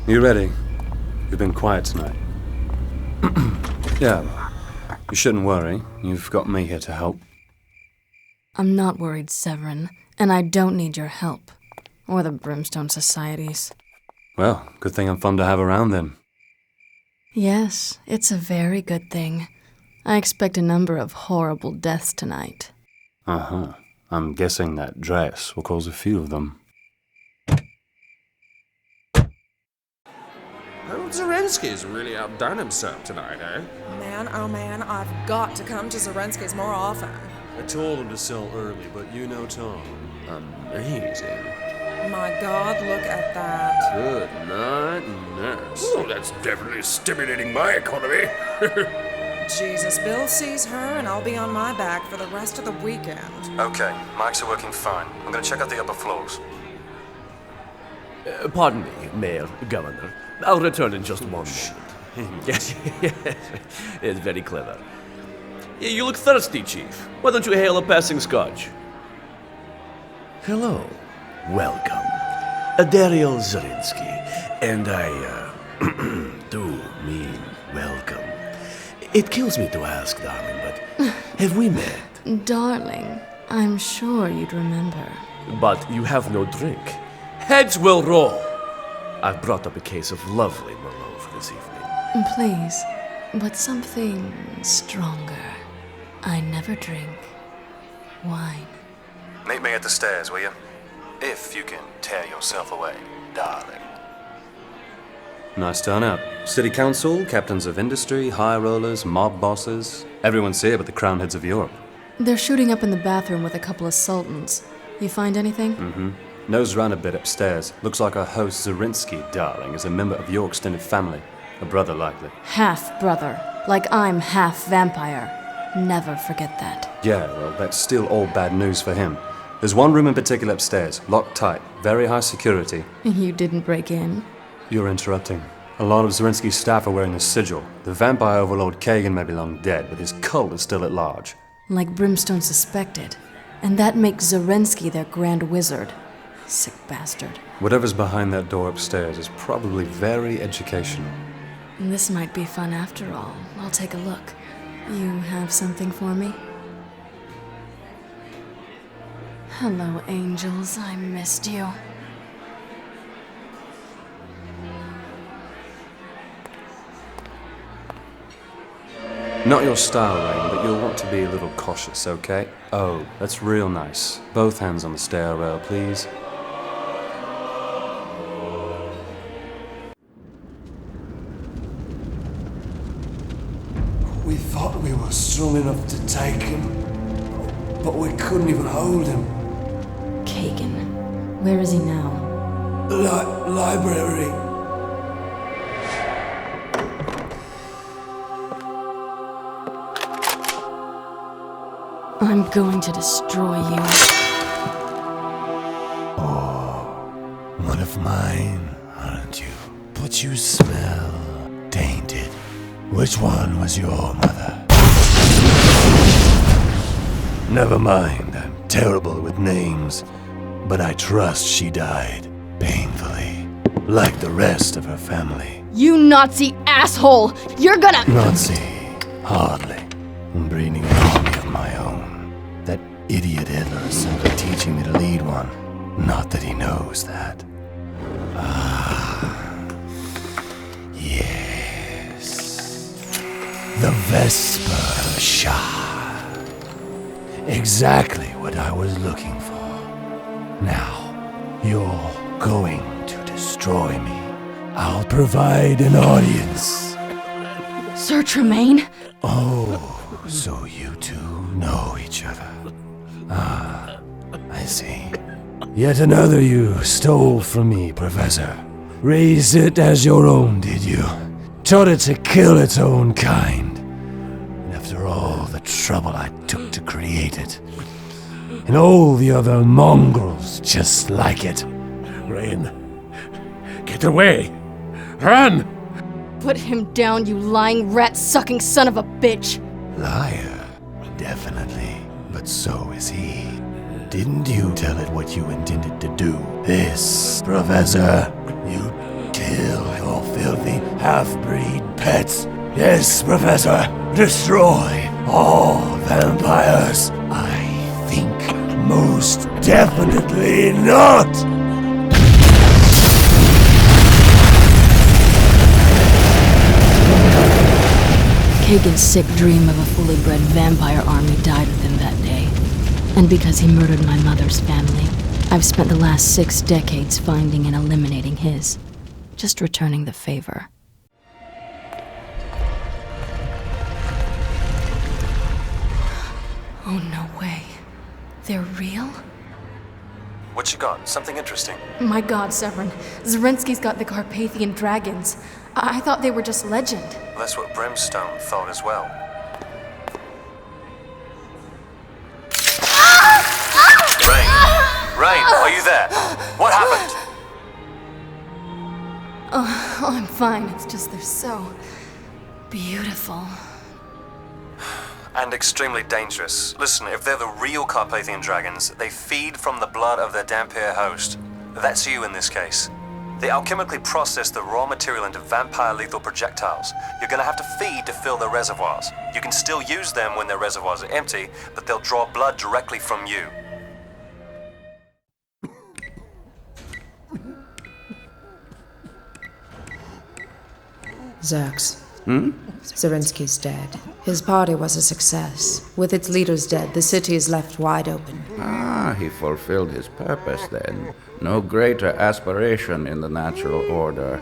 You ready? You've been quiet tonight. Yeah, you shouldn't worry. You've got me here to help. I'm not worried, Severin, and I don't need your help. Or the Brimstone Society's. Well, good thing I'm fun to have around then. Yes, it's a very good thing. I expect a number of horrible deaths tonight. Uh-huh. I'm guessing that dress will cause a few of them. Old Zarensky's really outdone himself tonight, eh? Man, oh man, I've got to come to Zarensky's more often. I told him to sell early, but you know Tom. Amazing. My God, look at that. Good night, nurse. Oh, that's definitely stimulating my economy. Jesus, Bill sees her and I'll be on my back for the rest of the weekend. Okay, mics are working fine. I'm gonna check out the upper floors. Pardon me, Mayor, Governor. I'll return in just 1 moment. Yes, it's very clever. You look thirsty, Chief. Why don't you hail a passing scotch? Hello. Welcome. Daryl Zarensky. And I, do mean welcome. It kills me to ask, darling, but have we met? Darling, I'm sure you'd remember. But you have no drink. Heads will roll. I've brought up a case of lovely Merlot for this evening. Please, but something stronger. I never drink wine. Meet me at the stairs, will you? If you can tear yourself away, darling. Nice turnout. City council, captains of industry, high rollers, mob bosses. Everyone's here but the crown heads of Europe. They're shooting up in the bathroom with a couple of sultans. You find anything? Mm-hmm. Nose round a bit upstairs. Looks like our host Zarensky, darling, is a member of your extended family. A brother, likely. Half-brother. Like I'm half-vampire. Never forget that. Yeah, well, that's still all bad news for him. There's one room in particular upstairs, locked tight, very high security. You didn't break in? You're interrupting. A lot of Zarensky's staff are wearing the sigil. The vampire overlord Kagan may be long dead, but his cult is still at large. Like Brimstone suspected. And that makes Zarensky their grand wizard. Sick bastard. Whatever's behind that door upstairs is probably very educational. This might be fun after all. I'll take a look. You have something for me? Hello, angels. I missed you. Not your style, Rain, but you'll want to be a little cautious, okay? Oh, that's real nice. Both hands on the stairrail, please. We thought we were strong enough to take him, but we couldn't even hold him. Kagan. Where is he now? Library. I'm going to destroy you. One of mine, aren't you? But you smell tainted. Which one was your mother? Never mind, I'm terrible with names. But I trust she died painfully, like the rest of her family. You Nazi asshole! You're gonna— Nazi, hardly. I'm breeding an army of my own. That idiot Hitler is simply teaching me to lead one. Not that he knows that. Yes. The Vesper Shah. Exactly what I was looking for. Now, you're going to destroy me. I'll provide an audience. Sir Tremaine? Oh, so you two know each other. Ah, I see. Yet another you stole from me, Professor. Raised it as your own, did you? Taught it to kill its own kind. And after all the trouble I took to create it, and all the other mongrels just like it. Rain, get away! Run! Put him down, you lying rat-sucking son of a bitch! Liar, definitely. But so is he. Didn't you tell it what you intended to do? This, Professor, you kill half-breed pets. Yes, Professor. Destroy all vampires. I think most definitely not. Kagan's sick dream of a fully bred vampire army died with him that day. And because he murdered my mother's family, I've spent the last 6 decades finding and eliminating his. Just returning the favor. Oh, no way. They're real? What you got? Something interesting? My god, Severin. Zarinsky's got the Carpathian dragons. I thought they were just legend. Well, that's what Brimstone thought as well. Rain, are you there? What happened? Oh, I'm fine. It's just they're so beautiful. And extremely dangerous. Listen, if they're the real Carpathian dragons, they feed from the blood of their Dhampir host. That's you in this case. They alchemically process the raw material into vampire lethal projectiles. You're gonna have to feed to fill their reservoirs. You can still use them when their reservoirs are empty, but they'll draw blood directly from you. Zerx. Zarinsky's dead. His party was a success. With its leaders dead, the city is left wide open. Ah, he fulfilled his purpose then. No greater aspiration in the natural order.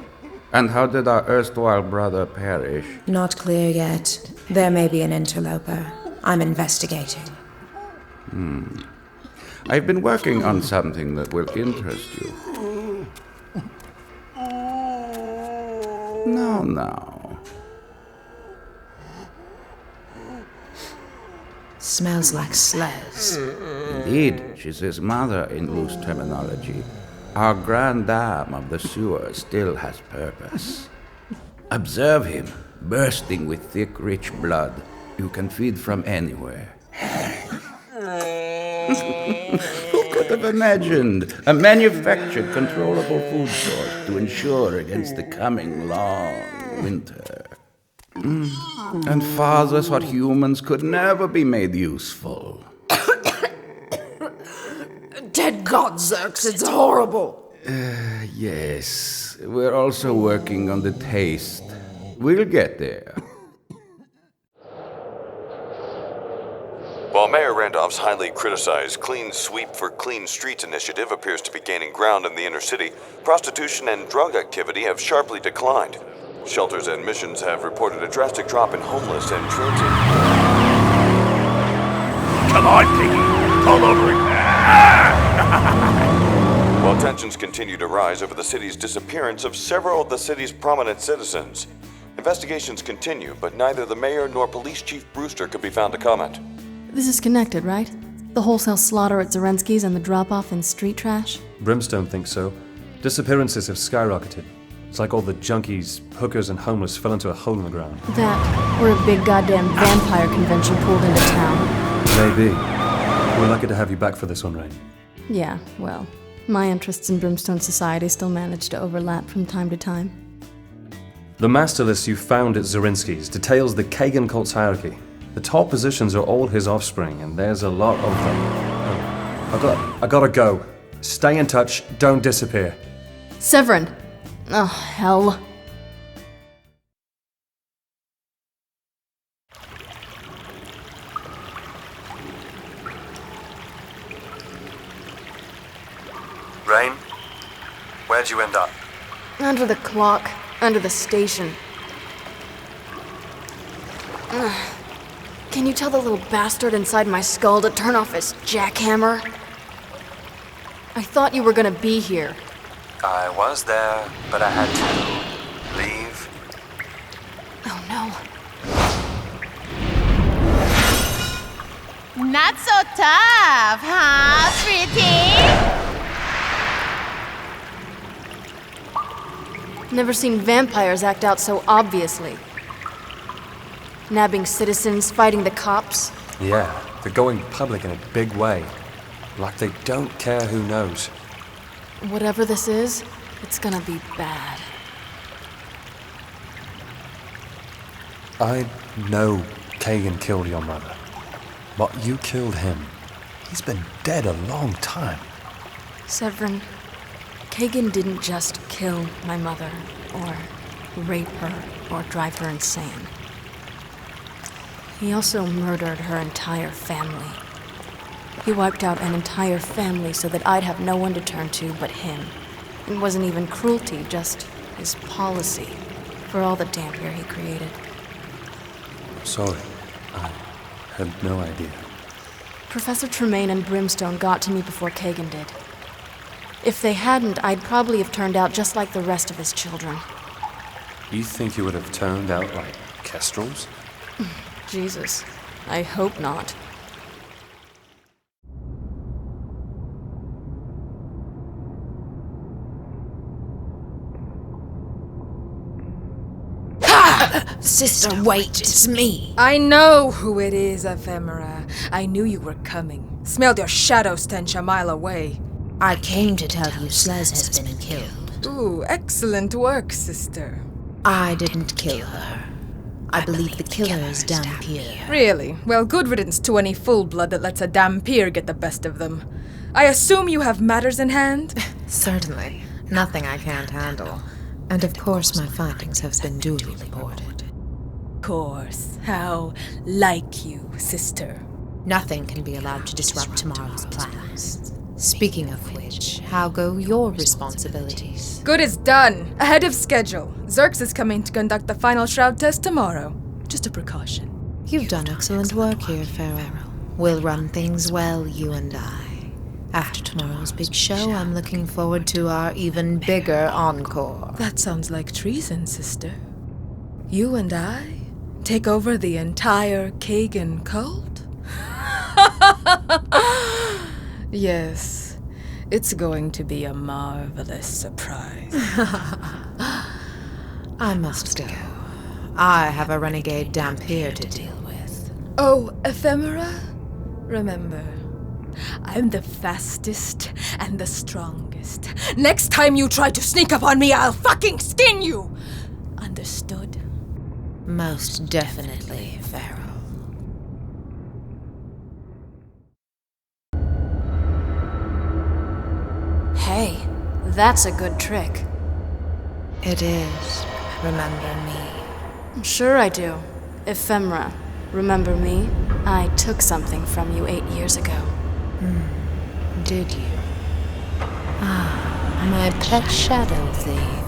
And how did our erstwhile brother perish? Not clear yet. There may be an interloper. I'm investigating. I've been working on something that will interest you. No. Smells like Slez. Indeed, she's his mother in loose terminology. Our grand dame of the sewer still has purpose. Observe him, bursting with thick, rich blood. You can feed from anywhere. Who could have imagined a manufactured, controllable food source to ensure against the coming long winter? And fathers what humans could never be made useful. Dead God, Zerx, it's horrible! Yes, we're also working on the taste. We'll get there. While Mayor Randolph's highly criticized Clean Sweep for Clean Streets initiative appears to be gaining ground in the inner city, prostitution and drug activity have sharply declined. Shelters and missions have reported a drastic drop in homeless and transit. Come on, Piggy. Pull over it. While tensions continue to rise over the city's disappearance of several of the city's prominent citizens. Investigations continue, but neither the mayor nor Police Chief Brewster could be found to comment. This is connected, right? The wholesale slaughter at Zarinsky's and the drop-off in street trash? Brimstone thinks so. Disappearances have skyrocketed. It's like all the junkies, hookers, and homeless fell into a hole in the ground. That, or a big goddamn vampire convention pulled into town. Maybe. We're lucky to have you back for this one, Rain. Yeah, well, my interests in Brimstone Society still manage to overlap from time to time. The master list you found at Zarinsky's details the Kagan cult's hierarchy. The top positions are all his offspring, and there's a lot of them. Oh, I gotta go. Stay in touch, don't disappear. Severin! Oh, hell. Rain, where'd you end up? Under the clock, under the station. Can you tell the little bastard inside my skull to turn off his jackhammer? I thought you were gonna be here. I was there, but I had to leave. Oh no. Not so tough, huh, pretty? Never seen vampires act out so obviously. Nabbing citizens, fighting the cops. Yeah, they're going public in a big way. Like they don't care who knows. Whatever this is, it's gonna be bad. I know Kagan killed your mother, but you killed him. He's been dead a long time. Severin, Kagan didn't just kill my mother, or rape her, or drive her insane. He also murdered her entire family. He wiped out an entire family so that I'd have no one to turn to but him. It wasn't even cruelty, just his policy for all the Dampier he created. Sorry, I had no idea. Professor Tremaine and Brimstone got to me before Kagan did. If they hadn't, I'd probably have turned out just like the rest of his children. You think you would have turned out like Kestrels? Jesus, I hope not. Sister, wait, it's me. I know who it is, Ephemera. I knew you were coming. Smelled your shadow stench a mile away. I came to tell you Slez has been killed. Ooh, excellent work, sister. I didn't kill her. I believe the killer is Dampier. Really? Well, good riddance to any full-blood that lets a Dampier get the best of them. I assume you have matters in hand? Certainly. Nothing I can't handle. And of course my findings have been duly reported. Course. How like you, sister. Nothing can be allowed to disrupt tomorrow's plans. Speaking of which, how go your responsibilities? Good is done. Ahead of schedule. Zerx is coming to conduct the final shroud test tomorrow. Just a precaution. You've done excellent work here, Farrell. We'll run things well, you and I. After tomorrow's big show, I'm looking forward to our even bigger encore. That sounds like treason, sister. You and I take over the entire Kagan cult? Yes, it's going to be a marvelous surprise. I must go. I have a renegade Dampier to deal with. Oh, Ephemera? Remember, I'm the fastest and the strongest. Next time you try to sneak up on me, I'll fucking skin you! Understood? Most definitely, Farrell. Hey, that's a good trick. It is. Remember me. Sure I do. Ephemera, remember me? I took something from you 8 years ago. Did you? Ah, my pet shadow thief.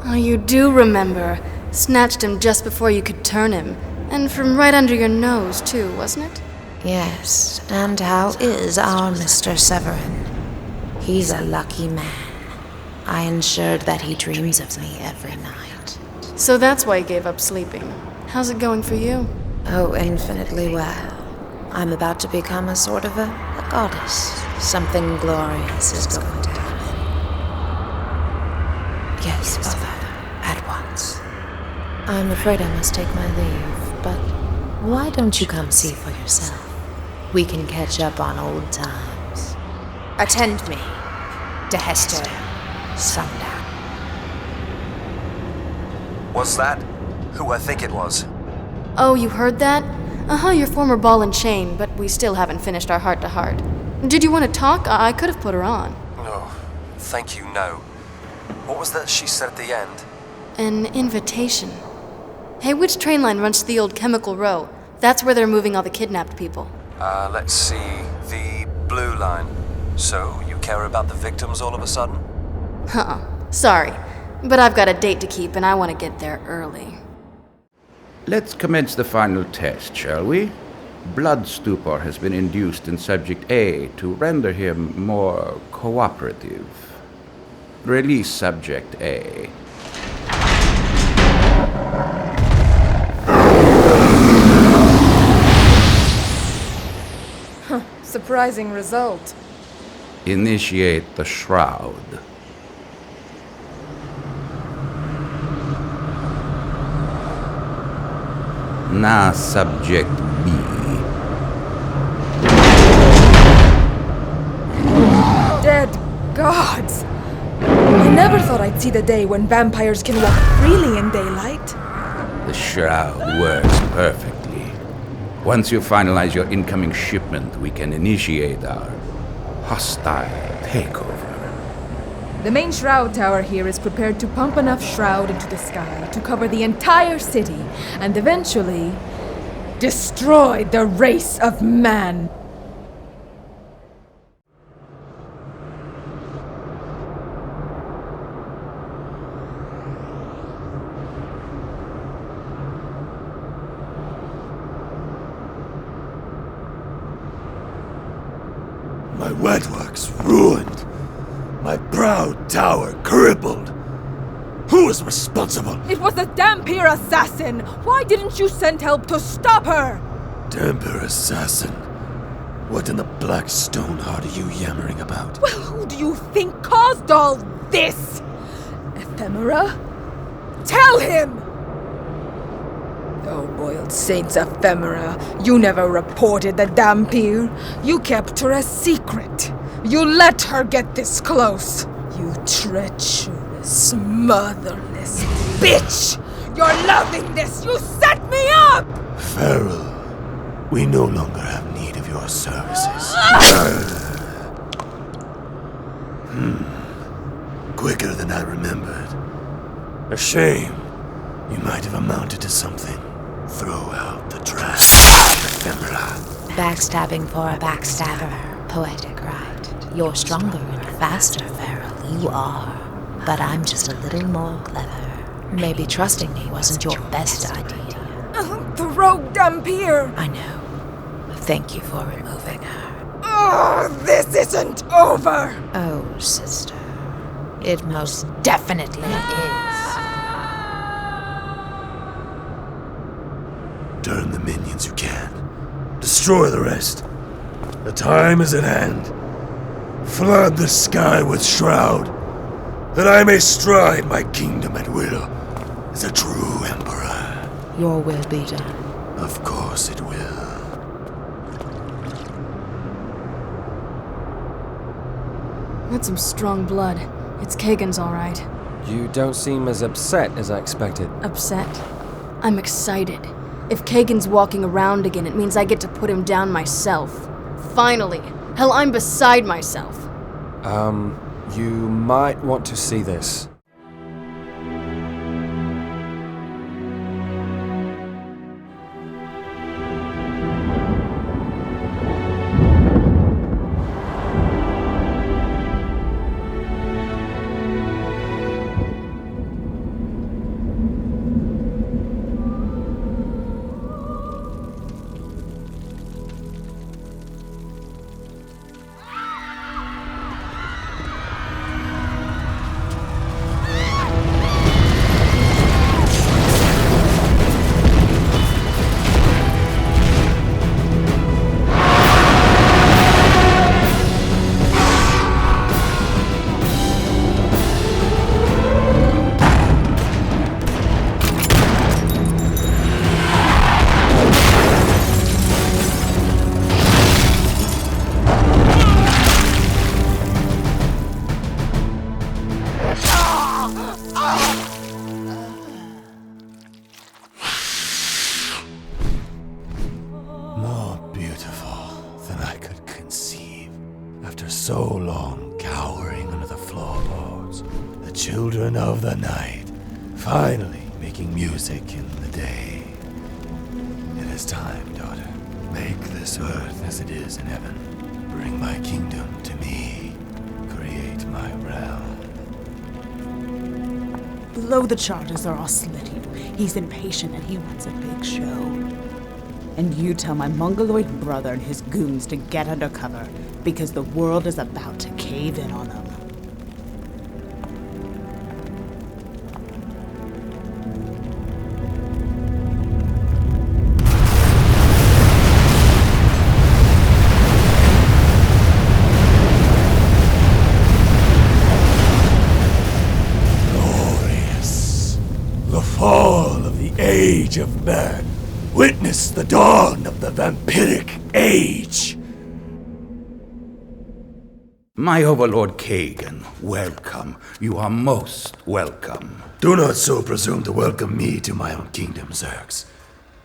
Oh, you do remember. Snatched him just before you could turn him. And from right under your nose, too, wasn't it? Yes, and how is our Mr. Severin? He's a lucky man. I ensured that he dreams of me every night. So that's why you gave up sleeping. How's it going for you? Oh, infinitely well. I'm about to become a sort of a goddess. Something glorious is going to happen. Yes, Mother, at once. I'm afraid I must take my leave, but why don't you come see for yourself? We can catch up on old times. Attend me to Hester Sundown. Was that who I think it was? Oh, you heard that? Uh-huh, your former ball and chain, but we still haven't finished our heart-to-heart. Did you want to talk? I could have put her on. Oh, thank you, no. What was that she said at the end? An invitation. Hey, which train line runs to the old Chemical Row? That's where they're moving all the kidnapped people. Let's see. The blue line. So, you care about the victims all of a sudden? Sorry, but I've got a date to keep and I want to get there early. Let's commence the final test, shall we? Blood stupor has been induced in Subject A to render him more cooperative. Release Subject A. Surprising result. Initiate the shroud. Now, Subject B. Dead gods! I never thought I'd see the day when vampires can walk freely in daylight. The The shroud works perfectly. Once you finalize your incoming shipment, we can initiate our hostile takeover. The main shroud tower here is prepared to pump enough shroud into the sky to cover the entire city and eventually destroy the race of man. My wetworks ruined. My proud tower crippled. Who is responsible? It was the Dampier assassin! Why didn't you send help to stop her? Dampier assassin? What in the black stone heart are you yammering about? Well, who do you think caused all this? Ephemera? Tell him! Oh, boiled saints, Ephemera. You never reported the Dampier. You kept her a secret. You let her get this close. You treacherous, motherless bitch! You're loving this! You set me up! Farrell, we no longer have need of your services. Quicker than I remembered. A shame. You might have amounted to something. Throw out the trash, Ephemera. Backstabbing for a backstabber. Poetic, right? You're stronger and faster, Farrell. You are. But I'm just a little more clever. Maybe trusting me wasn't your best idea. The rogue Dampier! I know. Thank you for removing her. Oh, this isn't over! Oh, sister. It most definitely is. Turn the minions you can. Destroy the rest. The time is at hand. Flood the sky with shroud, that I may stride my kingdom at will as a true emperor. Your will be done. Of course it will. That's some strong blood. It's Kagan's all right. You don't seem as upset as I expected. Upset? I'm excited. If Kagan's walking around again, it means I get to put him down myself. Finally! Hell, I'm beside myself. You might want to see this. So long cowering under the floorboards, the children of the night, finally making music in the day. It is time, daughter. Make this earth as it is in heaven. Bring my kingdom to me. Create my realm. Blow the charges or I'll slit you. He's impatient and he wants a big show. And you tell my mongoloid brother and his goons to get under cover, because the world is about to cave in on them. Glorious. The fall of the age of man. Witness the dawn of the vampiric age. My overlord Kagan, welcome. You are most welcome. Do not so presume to welcome me to my own kingdom, Zerx.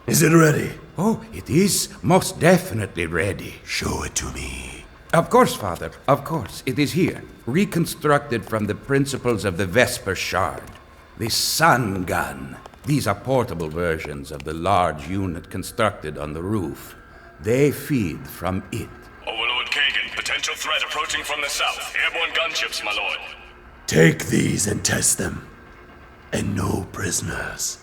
Is it ready? Oh, it is most definitely ready. Show it to me. Of course, Father, of course. It is here, reconstructed from the principles of the Vesper Shard. The Sun Gun. These are portable versions of the large unit constructed on the roof. They feed from it. Overlord Kagan, potential threat approaching from the south. Airborne gunships, my lord. Take these and test them. And no prisoners.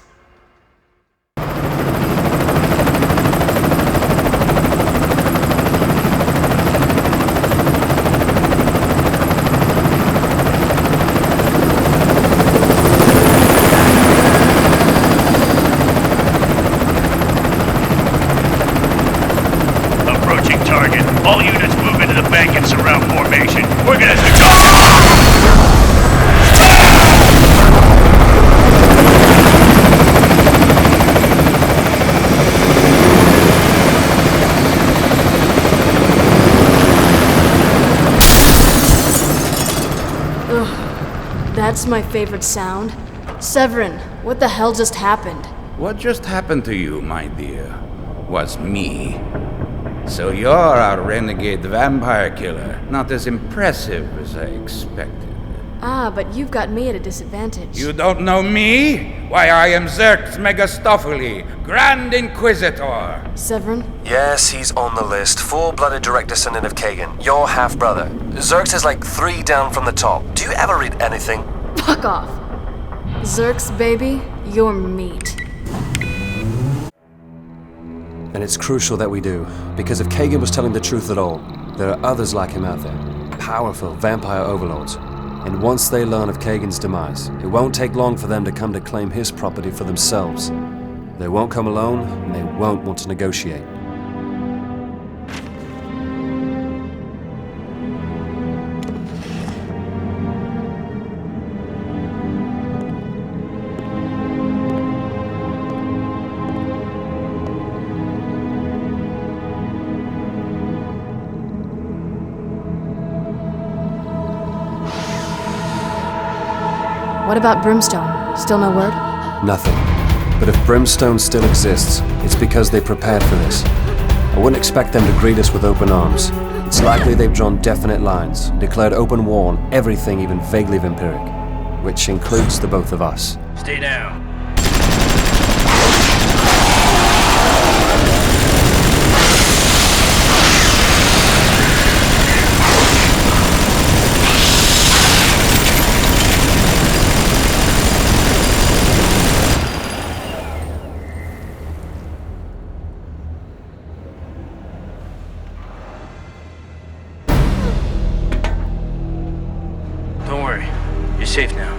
Approaching target. All units move into the bank and surround formation. We're gonna have to That's my favorite sound. Severin, what the hell just happened? What just happened to you, my dear, was me. So you're our renegade vampire killer. Not as impressive as I expected. Ah, but you've got me at a disadvantage. You don't know me? Why, I am Zerx Megastophily, Grand Inquisitor. Severin? Yes, he's on the list. Full-blooded direct descendant of Kagan. Your half-brother. Zerx is like 3 down from the top. Do you ever read anything? Fuck off. Zerx, baby, you're meat. And it's crucial that we do, because if Kagan was telling the truth at all, there are others like him out there. Powerful vampire overlords. And once they learn of Kagan's demise, it won't take long for them to come to claim his property for themselves. They won't come alone, and they won't want to negotiate. What about Brimstone? Still no word? Nothing. But if Brimstone still exists, it's because they prepared for this. I wouldn't expect them to greet us with open arms. It's likely they've drawn definite lines, declared open war on everything even vaguely vampiric, which includes the both of us. stay down. Don't worry, you're safe now.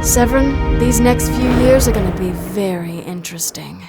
Severin, these next few years are gonna be very interesting.